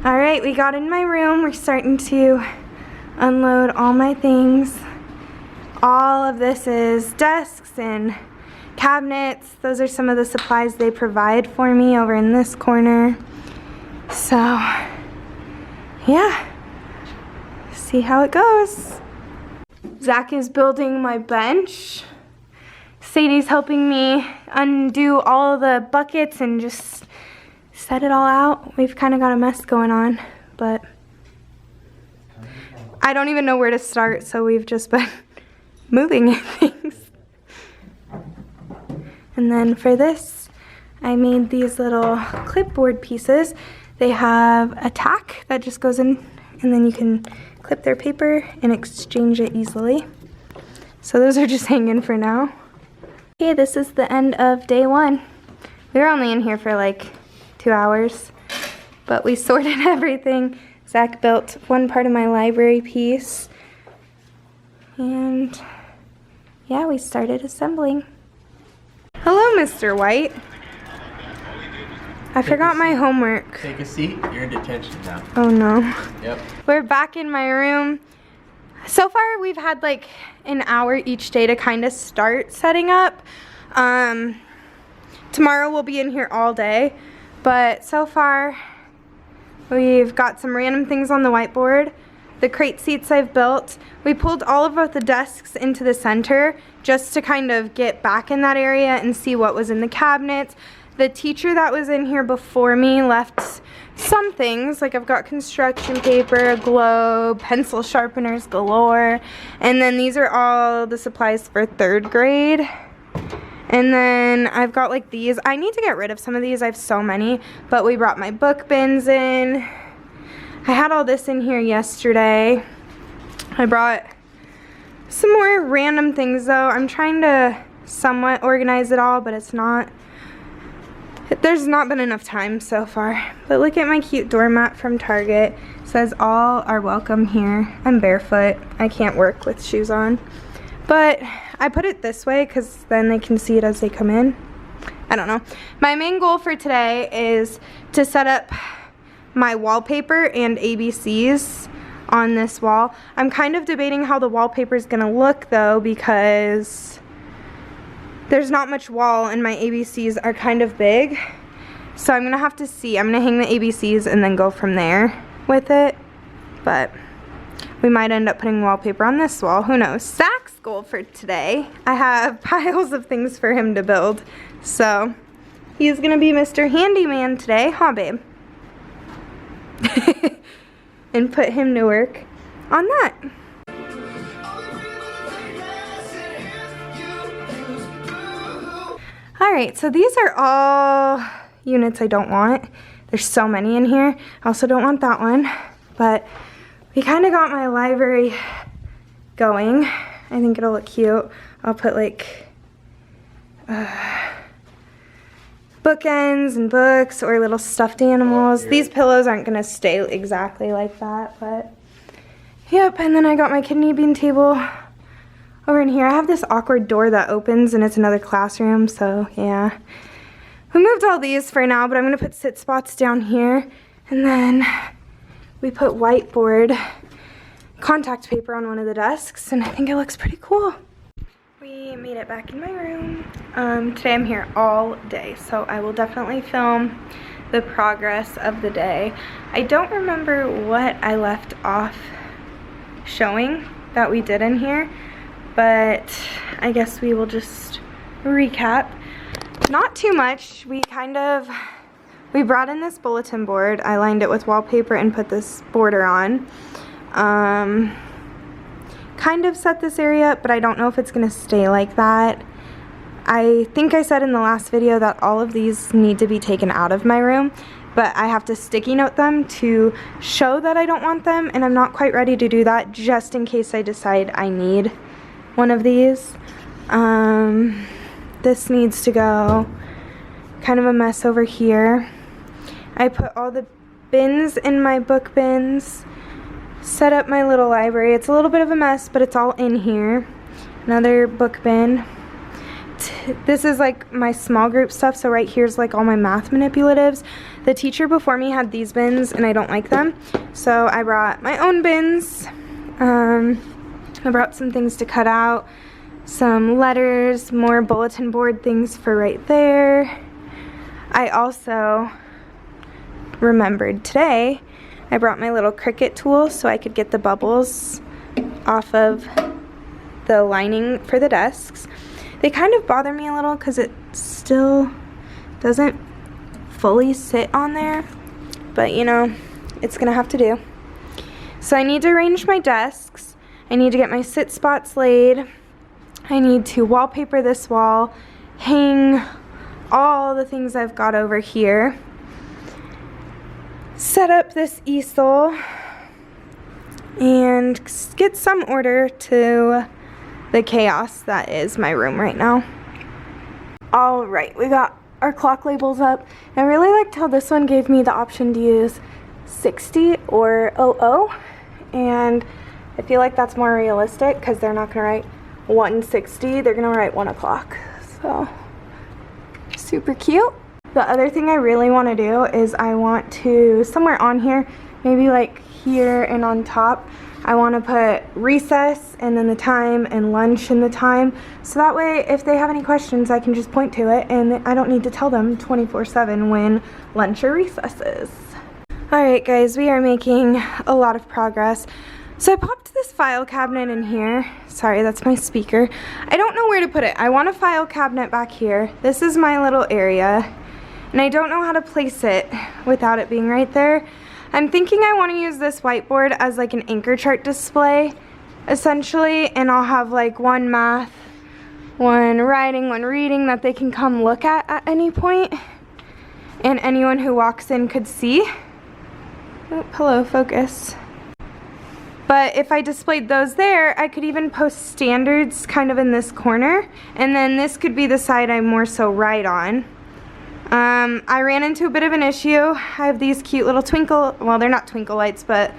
Alright, we got in my room. We're starting to unload all my things. All of this is desks and cabinets. Those are some of the supplies they provide for me over in this corner. So, yeah. See how it goes. Zach is building my bench. Sadie's helping me undo all of the buckets and just set it all out. We've kind of got a mess going on, but I don't even know where to start, so we've just been moving things. And then for this, I made these little clipboard pieces. They have a tack that just goes in, and then you can clip their paper and exchange it easily. So those are just hanging for now. Okay, this is the end of day one. We were only in here for like 2 hours, but we sorted everything. Zach built one part of my library piece, and yeah, we started assembling. Hello, Mr. White. I forgot my homework. Take a seat. You're in detention now. Oh no. Yep. We're back in my room. So far, we've had like an hour each day to kind of start setting up. Tomorrow we'll be in here all day, but so far we've got some random things on the whiteboard. The crate seats I've built. We pulled all of the desks into the center just to kind of get back in that area and see what was in the cabinets. The teacher that was in here before me left some things, like I've got construction paper, a globe, pencil sharpeners galore, and then these are all the supplies for 3rd grade. And then I've got like these. I need to get rid of some of these. I have so many, but we brought my book bins in. I had all this in here yesterday. I brought some more random things though. I'm trying to somewhat organize it all, but it's not. There's not been enough time so far. But look at my cute doormat from Target. It says all are welcome here. I'm barefoot. I can't work with shoes on. But I put it this way because then they can see it as they come in. I don't know. My main goal for today is to set up my wallpaper and ABCs on this wall. I'm kind of debating how the wallpaper is going to look though, because there's not much wall and my ABCs are kind of big. So I'm going to have to see. I'm going to hang the ABCs and then go from there with it. But we might end up putting wallpaper on this wall. Who knows? Zach's goal for today. I have piles of things for him to build. So he's going to be Mr. Handyman today. Huh, babe? And put him to work on that. Alright, so these are all units I don't want. There's so many in here. I also don't want that one. But we kind of got my library going. I think it'll look cute. I'll put like bookends and books or little stuffed animals. These pillows aren't going to stay exactly like that, but yep. And then I got my kidney bean table over in here. I have this awkward door that opens and it's another classroom, so yeah. We moved all these for now, but I'm going to put sit spots down here. And then we put whiteboard contact paper on one of the desks, and I think it looks pretty cool. We made it back in my room. Today I'm here all day, so I will definitely film the progress of the day. I don't remember what I left off showing that we did in here, but I guess we will just recap. Not too much. We brought in this bulletin board. I lined it with wallpaper and put this border on. Kind of set this area up, but I don't know if it's gonna stay like that. I think I said in the last video that all of these need to be taken out of my room, but I have to sticky note them to show that I don't want them, and I'm not quite ready to do that just in case I decide I need one of these. This needs to go. Kind of a mess over here. I put all the bins in my book bins. Set up my little library. It's a little bit of a mess, but it's all in here. Another book bin. This is like my small group stuff, so right here's like all my math manipulatives. The teacher before me had these bins and I don't like them, so I brought my own bins. I brought some things to cut out, some letters, more bulletin board things for right there. I also remembered today I brought my little Cricut tool so I could get the bubbles off of the lining for the desks. They kind of bother me a little because it still doesn't fully sit on there, but you know, it's gonna have to do. So I need to arrange my desks. I need to get my sit spots laid. I need to wallpaper this wall, hang all the things I've got over here, set up this easel, and get some order to the chaos that is my room right now. Alright, we got our clock labels up. I really liked how this one gave me the option to use 60 or 00, and I feel like that's more realistic because they're not going to write 1:60, they're going to write 1 o'clock. So, super cute. The other thing I really want to do is I want to, somewhere on here, maybe like here and on top, I want to put recess and then the time and lunch and the time, so that way if they have any questions I can just point to it and I don't need to tell them 24/7 when lunch or recess is. Alright guys, we are making a lot of progress. So I popped this file cabinet in here. Sorry, that's my speaker. I don't know where to put it. I want a file cabinet back here. This is my little area and I don't know how to place it without it being right there. I'm thinking I want to use this whiteboard as like an anchor chart display, essentially, and I'll have like one math, one writing, one reading that they can come look at any point, and anyone who walks in could see. Oh, hello, focus. But if I displayed those there, I could even post standards kind of in this corner, and then this could be the side I more so write on. I ran into a bit of an issue. I have these cute little twinkle, well, they're not twinkle lights, but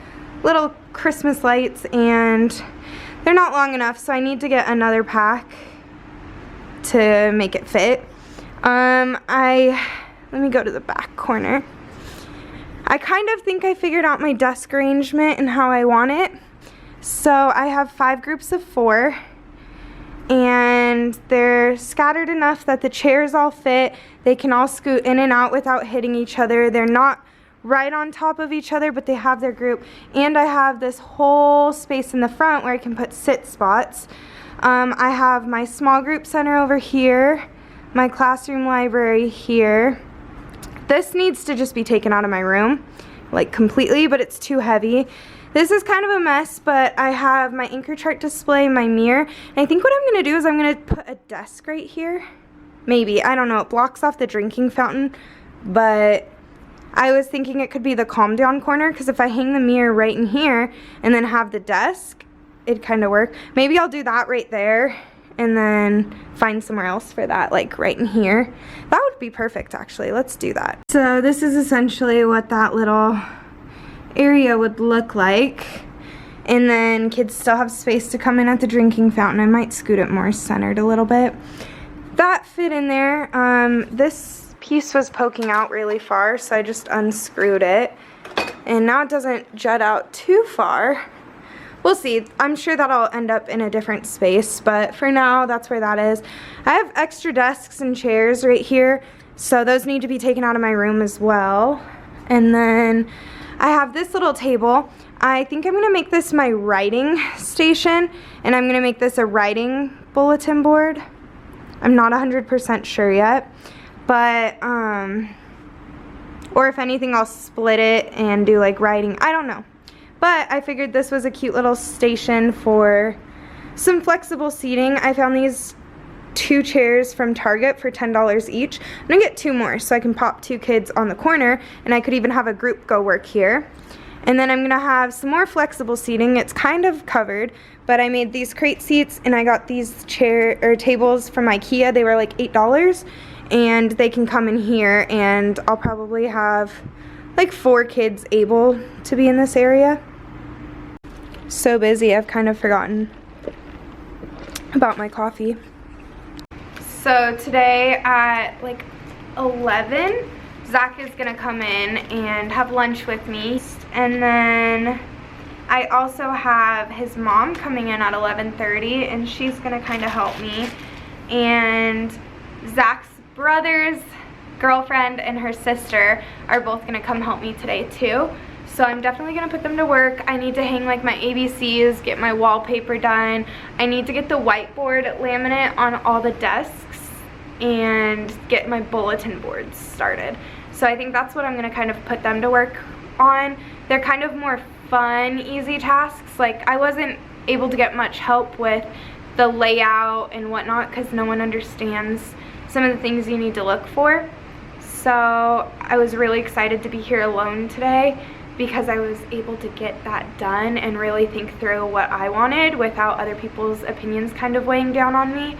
little Christmas lights, and they're not long enough, so I need to get another pack to make it fit. Let me go to the back corner. I kind of think I figured out my desk arrangement and how I want it. So I have 5 groups of 4. And they're scattered enough that the chairs all fit. They can all scoot in and out without hitting each other. They're not right on top of each other, but they have their group. And I have this whole space in the front where I can put sit spots. I have my small group center over here, my classroom library here. This needs to just be taken out of my room, like completely, but it's too heavy. This is kind of a mess, but I have my anchor chart display, my mirror, and I think what I'm going to do is I'm going to put a desk right here. Maybe, I don't know, it blocks off the drinking fountain, but I was thinking it could be the calm down corner, because if I hang the mirror right in here and then have the desk, it'd kind of work. Maybe I'll do that right there and then find somewhere else for that, like right in here. That would be perfect, actually. Let's do that. So this is essentially what that little area would look like, and then kids still have space to come in at the drinking fountain. I might scoot it more centered a little bit. That fit in there. This piece was poking out really far, so I just unscrewed it, and now it doesn't jut out too far. We'll see. I'm sure that'll end up in a different space, but for now, that's where that is. I have extra desks and chairs right here, so those need to be taken out of my room as well. And then I have this little table. I think I'm gonna make this my writing station, and I'm gonna make this a writing bulletin board. I'm not 100% sure yet, but, or if anything, I'll split it and do like writing. I don't know. But I figured this was a cute little station for some flexible seating. I found these 2 chairs from Target for $10 each. I'm gonna get 2 more so I can pop 2 kids on the corner, and I could even have a group go work here. And then I'm gonna have some more flexible seating. It's kind of covered, but I made these crate seats, and I got these tables from IKEA. They were like $8, and they can come in here, and I'll probably have like 4 kids able to be in this area. So busy, I've kind of forgotten about my coffee. So today at like 11, Zach is gonna come in and have lunch with me. And then I also have his mom coming in at 11:30, and she's gonna kind of help me. And Zach's brother's girlfriend and her sister are both gonna come help me today too. So I'm definitely gonna put them to work. I need to hang like my ABCs, get my wallpaper done. I need to get the whiteboard laminate on all the desks and get my bulletin boards started. So I think that's what I'm gonna kind of put them to work on. They're kind of more fun, easy tasks. Like, I wasn't able to get much help with the layout and whatnot because no one understands some of the things you need to look for. So I was really excited to be here alone today because I was able to get that done and really think through what I wanted without other people's opinions kind of weighing down on me.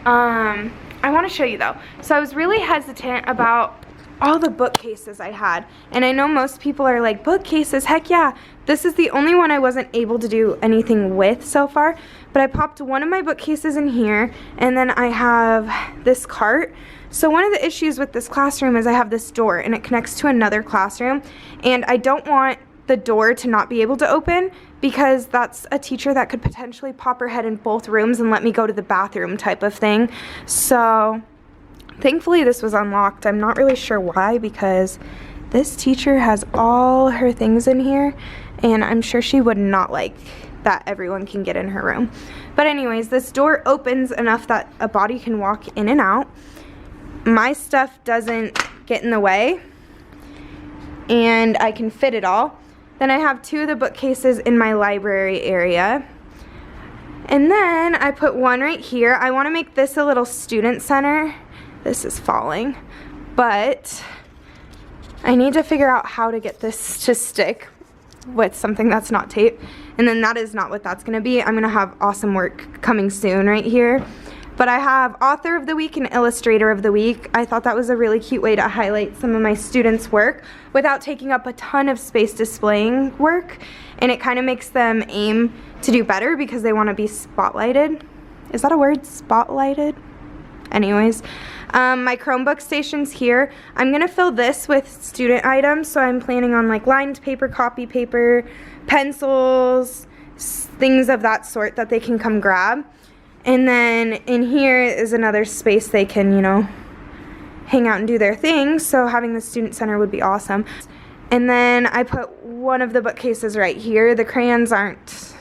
I want to show you though. So I was really hesitant about all the bookcases I had, and I know most people are like, bookcases, heck yeah. This is the only one I wasn't able to do anything with so far, but I popped one of my bookcases in here, and then I have this cart. So one of the issues with this classroom is I have this door and it connects to another classroom, and I don't want the door to not be able to open because that's a teacher that could potentially pop her head in both rooms and let me go to the bathroom type of thing. So thankfully this was unlocked. I'm not really sure why, because this teacher has all her things in here and I'm sure she would not like that everyone can get in her room. But anyways, this door opens enough that a body can walk in and out. My stuff doesn't get in the way and I can fit it all. Then I have two of the bookcases in my library area. And then I put one right here. I want to make this a little student center. This is falling, but I need to figure out how to get this to stick with something that's not tape. And then that is not what that's going to be. I'm going to have awesome work coming soon right here. But I have Author of the Week and Illustrator of the Week. I thought that was a really cute way to highlight some of my students' work without taking up a ton of space displaying work. And it kind of makes them aim to do better because they want to be spotlighted. Is that a word? Spotlighted? Anyways, my Chromebook station's here. I'm going to fill this with student items. So I'm planning on like lined paper, copy paper, pencils, things of that sort that they can come grab. And then in here is another space they can, you know, hang out and do their thing. So having the student center would be awesome. And then I put one of the bookcases right here. The crayons aren't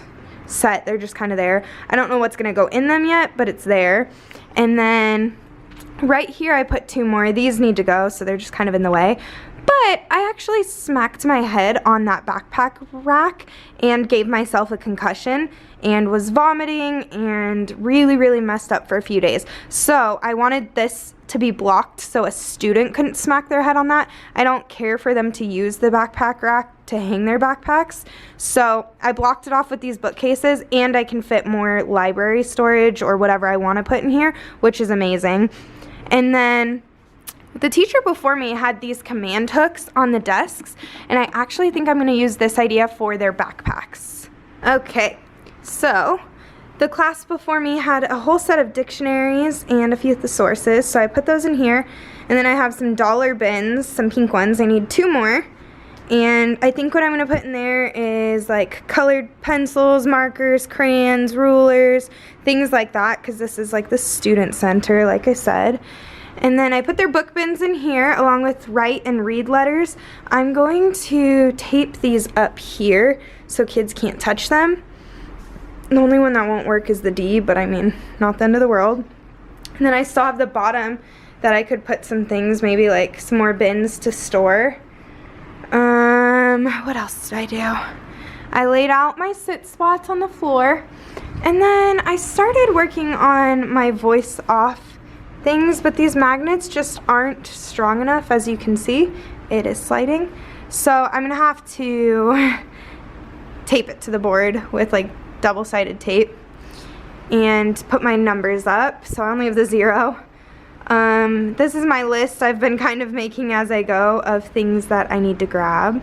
set, they're just kind of there. I don't know what's going to go in them yet, but it's there. And then right here I put two more. These need to go, so they're just kind of in the way. But I actually smacked my head on that backpack rack and gave myself a concussion and was vomiting and really messed up for a few days. So I wanted this to be blocked so a student couldn't smack their head on that. I don't care for them to use the backpack rack to hang their backpacks. So I blocked it off with these bookcases, and I can fit more library storage or whatever I want to put in here, which is amazing. And then the teacher before me had these command hooks on the desks, and I actually think I'm going to use this idea for their backpacks. Okay, so the class before me had a whole set of dictionaries and a few thesauruses, so I put those in here. And then I have some dollar bins, some pink ones. I need two more. And I think what I'm going to put in there is like colored pencils, markers, crayons, rulers, things like that, because this is like the student center, like I said. And then I put their book bins in here along with write and read letters. I'm going to tape these up here so kids can't touch them. The only one that won't work is the D, but I mean, not the end of the world. And then I still have the bottom that I could put some things, maybe like some more bins to store. What else did I do? I laid out my sit spots on the floor, and then I started working on my voice off things, but these magnets just aren't strong enough. As you can see, it is sliding. So I'm gonna have to tape it to the board with like double-sided tape and put my numbers up. So I only have the 0. This is my list I've been kind of making as I go of things that I need to grab.